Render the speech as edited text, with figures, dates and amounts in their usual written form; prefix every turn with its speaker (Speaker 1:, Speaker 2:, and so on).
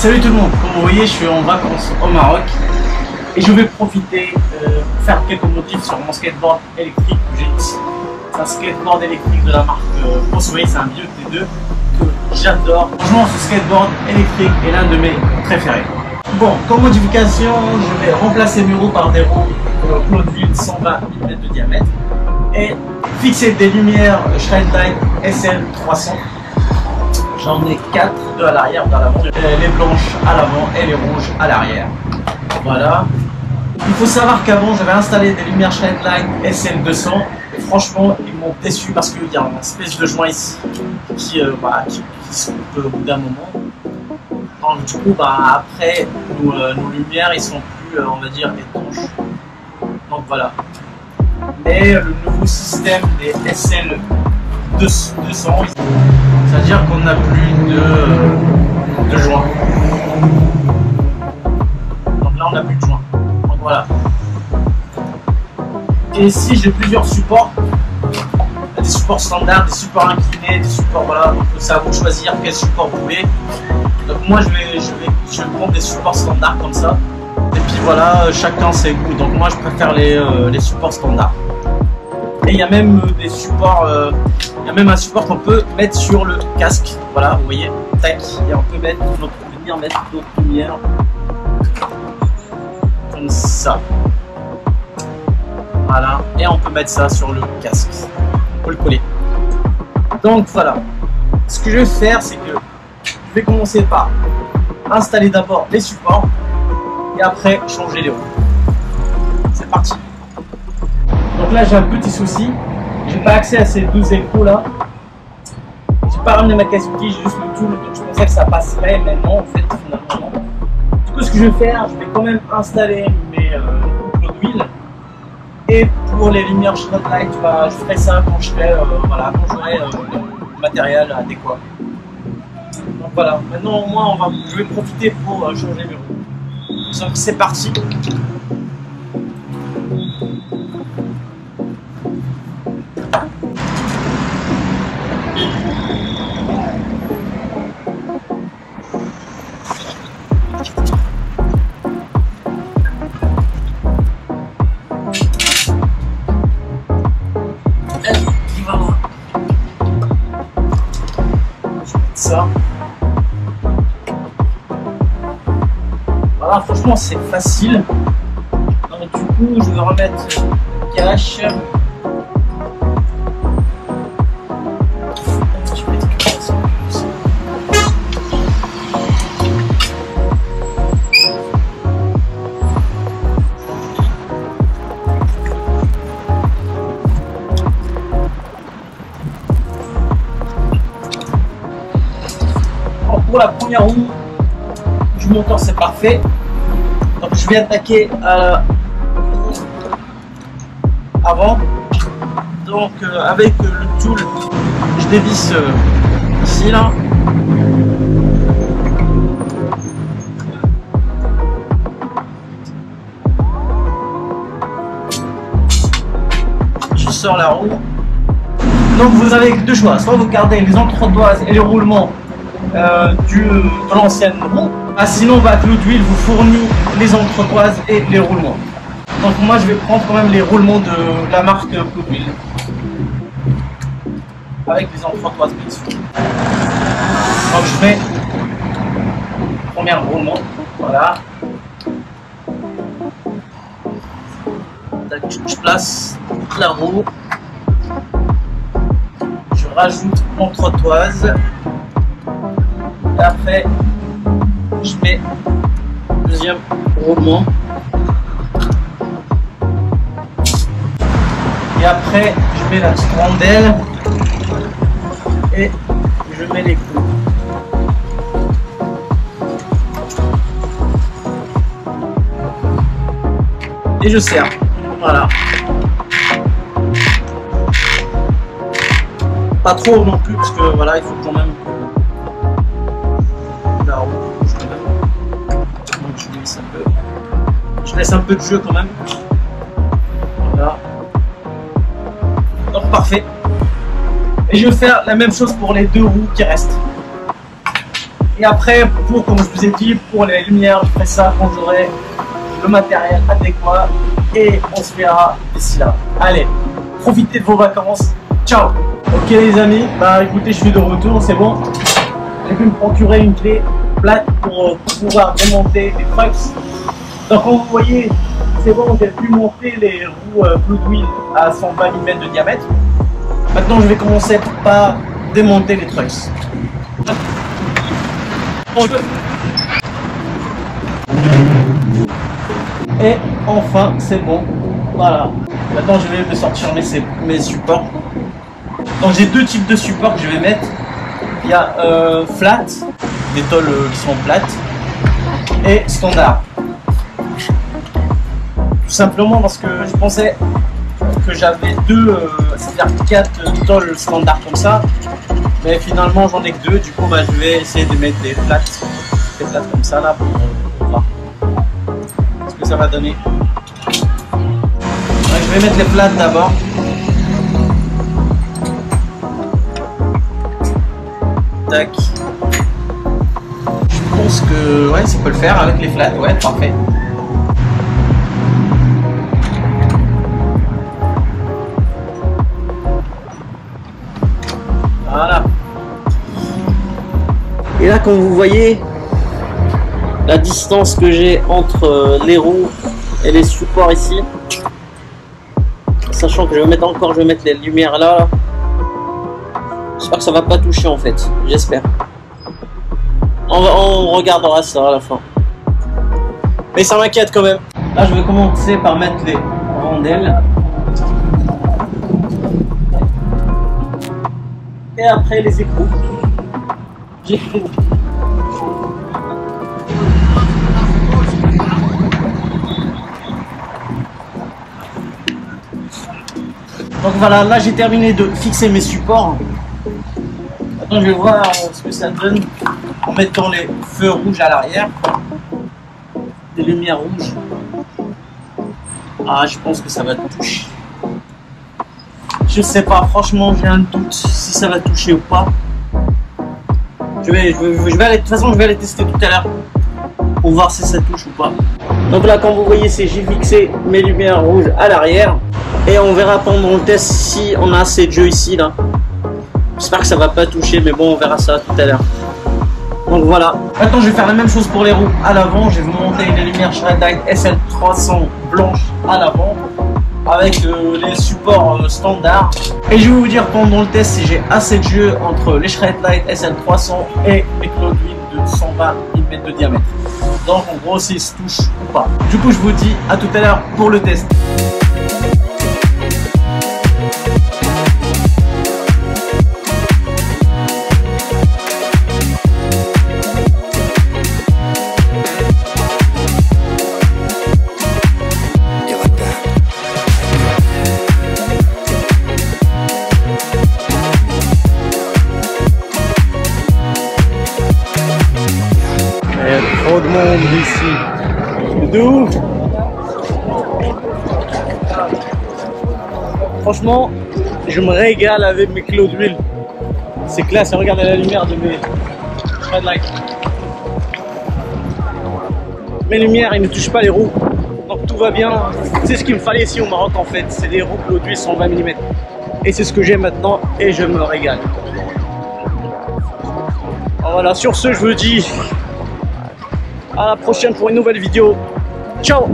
Speaker 1: Salut tout le monde, comme vous voyez je suis en vacances au Maroc et je vais profiter pour faire quelques modifs sur mon skateboard électrique que j'ai ici. C'est un skateboard électrique de la marque Osway, c'est un vieux T2 que j'adore. Franchement ce skateboard électrique est l'un de mes préférés. Bon, comme modification, je vais remplacer mes roues par des roues Cloudville 120 mm de diamètre et fixer des lumières Shredline SL300. J'en ai 4, 2 à l'arrière, 2 à l'avant. Les blanches à l'avant et les rouges à l'arrière. Voilà. Il faut savoir qu'avant, j'avais installé des lumières Shredline SL200. Et franchement, ils m'ont déçu parce qu'il y a une espèce de joint ici qui se coupe au bout d'un moment. Donc, du coup, après, nos lumières, ils sont plus, on va dire, étanches. Donc voilà. Mais le nouveau système des SL200, c'est-à-dire qu'on n'a plus de joint. Donc là, on n'a plus de joint. Donc voilà. Et ici, j'ai plusieurs supports. Des supports standards, des supports inclinés, des supports, voilà. Donc c'est à vous de choisir quel support vous voulez. Donc moi, je vais prendre des supports standards comme ça. Et puis voilà, chacun ses goûts. Donc moi, je préfère les supports standards. Et il y a même des supports, il y a même un support qu'on peut mettre sur le casque. Voilà, vous voyez, tac, et on peut venir mettre notre lumière comme ça. Voilà, et on peut mettre ça sur le casque. On peut le coller. Donc voilà, ce que je vais faire, c'est que je vais commencer par installer d'abord les supports et après changer les roues. C'est parti. Donc là j'ai un petit souci, j'ai pas accès à ces 12 écrous là. J'ai pas ramené ma caisse outil, j'ai juste le tool, donc je pensais que ça passerait, mais non en fait finalement non. Du coup ce que je vais faire, je vais quand même installer mes Cloudville. Et pour les lumières Shredline, je ferai ça quand je ferai, voilà, quand j'aurai le matériel adéquat. Donc voilà, maintenant au moins je vais profiter pour changer mes roues. Donc c'est parti. Ça. Voilà, franchement c'est facile. Donc, du coup je vais remettre le cache. Pour la première roue du moteur c'est parfait, donc je vais attaquer avant. Donc avec le tool je dévisse ici là, je sors la roue. Donc vous avez deux choix, soit vous gardez les entredoises et les roulements de l'ancienne roue, sinon Cloudville vous fournit les entretoises et les roulements. Donc moi je vais prendre quand même les roulements de la marque Cloudville avec les entretoises bien sûr. Donc je mets le premier roulement, voilà. Je place la roue, je rajoute l'entretoise. Et après, je mets le deuxième roulement. Et après, je mets la petite rondelle. Et je mets les clous. Et je serre. Voilà. Pas trop non plus, parce que voilà, il faut quand même. Donc je laisse un peu de jeu quand même. Voilà. Donc parfait. Et je vais faire la même chose pour les deux roues qui restent. Et après, comme je vous ai dit, pour les lumières, je ferai ça quand j'aurai le matériel adéquat. Et on se verra d'ici là. Allez, profitez de vos vacances. Ciao. Ok les amis, bah écoutez, je suis de retour, c'est bon. J'ai pu me procurer une clé plate pour pouvoir démonter les trucks. Donc comme vous voyez, c'est bon, j'ai pu monter les roues Fluid Wheel à 120 mm de diamètre. Maintenant je vais commencer par démonter les trucks. Et enfin c'est bon, voilà. Maintenant je vais me sortir mes supports. Donc j'ai deux types de supports que je vais mettre. Il y a flat, des tôles qui sont plates, et standard. Tout simplement parce que je pensais que j'avais c'est-à-dire 4 tôles standard comme ça, mais finalement j'en ai que 2. Du coup bah, je vais essayer de mettre des flats comme ça là pour voir ce que ça va donner. Donc, je vais mettre les flats d'abord. Tac. Je pense que ouais, ça peut le faire avec les flats, ouais, parfait. Voilà. Et là, comme vous voyez, la distance que j'ai entre les roues et les supports ici, sachant que je vais mettre les lumières là. J'espère que ça va pas toucher en fait, j'espère. On regardera ça à la fin. Mais ça m'inquiète quand même. Là je vais commencer par mettre les rondelles. Et après les écrous. Donc voilà, là j'ai terminé de fixer mes supports. Maintenant je vais voir ce que ça donne en mettant les feux rouges à l'arrière, des lumières rouges. Ah, je pense que ça va toucher. Je sais pas, franchement j'ai un doute si ça va toucher ou pas. Je vais aller, de toute façon je vais aller tester tout à l'heure pour voir si ça touche ou pas. Donc là, comme vous voyez, j'ai fixé mes lumières rouges à l'arrière et on verra pendant le test si on a assez de jeu ici là. J'espère que ça va pas toucher, mais bon, on verra ça tout à l'heure. Donc voilà. Maintenant, je vais faire la même chose pour les roues à l'avant. Je vais vous monter les lumières Shredlite SL300 blanches à l'avant avec les supports standards. Et je vais vous dire pendant le test si j'ai assez de jeu entre les Shredlite SL300 et les Fluid Wheel de 120 mm de diamètre. Donc en gros, s'ils se touchent ou pas. Du coup, je vous dis à tout à l'heure pour le test. Trop de monde ici. De ouf. Franchement, je me régale avec mes Fluid Wheel. C'est classe, regardez la lumière de mes Shredlite. Mes lumières, ils ne touchent pas les roues. Donc tout va bien. C'est ce qu'il me fallait ici au Maroc en fait. C'est des roues Fluid Wheel 120 mm. Et c'est ce que j'ai maintenant et je me régale. Voilà, sur ce, je vous dis à la prochaine pour une nouvelle vidéo. Ciao!